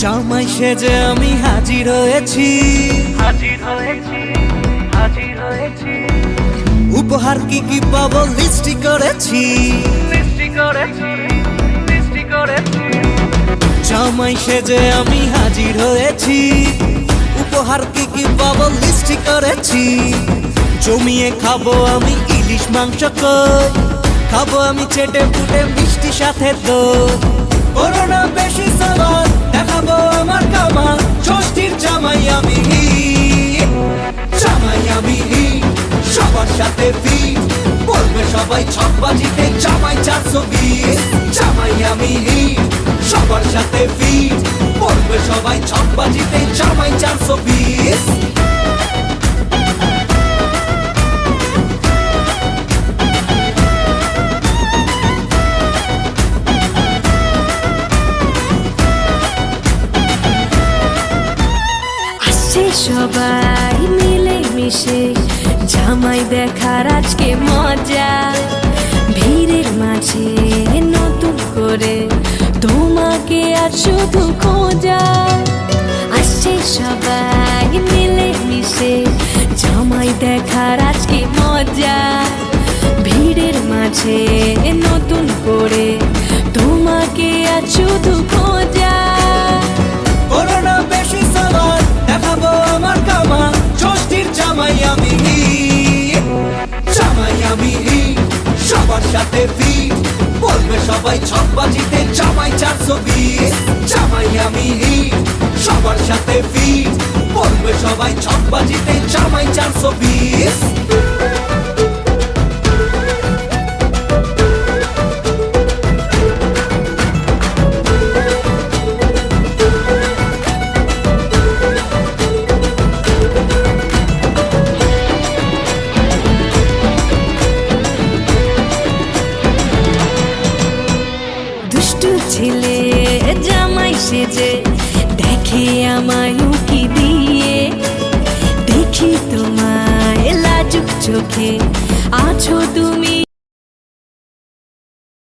জামাই সেজে আমি হাজির হয়েছি, উপহার কি কি পাবো লিস্টি করেছি। জামাই সেজে আমি হাজির হয়েছি, উপহার কি কি পাবো লিস্টি করেছি। জমিয়ে খাবো আমি ইলিশ মাংস কই, খাবো আমি চেটে পুটে মিষ্টি সাথে দই। করোনা বেশি সালাদ দেখাবো আমার কামাল, ষষ্ঠীর জামাই আমি জামাই আমি সবার সাথে ফিট, বলবে সবাই ছকবাজিতে জামাই 420। জামাই আমি সবার সাথে ফিট, বলবে সবাই ছকবাজিতে জামাই 420। সবাই মিলে মিশে জামাই দেখার আজকে মজা, ভিড়ের মাঝে নতুন করে তোমাকে আর শুধু খোঁজা। আসছে সবাই মিলে মিশে জামাই দেখার আজকে মজা, ভিড়ের মাঝে নতুন করে তোমাকে আর শুধু খোঁজা। করোনা বেশি সালাদ দেখাবো আমার কামাল, ষষ্ঠীর জামাই আমি জামাই আমি সবার সাথে ফিট, বলবে সবাই ছকবাজিতে জামাই 420। জামাই আমি সবার সাথে ফিট, বলবে সবাই ছকবাজিতে জামাই 420। ছেলে জামাই সেজে দেখে আমায় উকি দিয়ে, দেখি তোমায় লাজুক চোখে আছো তুমি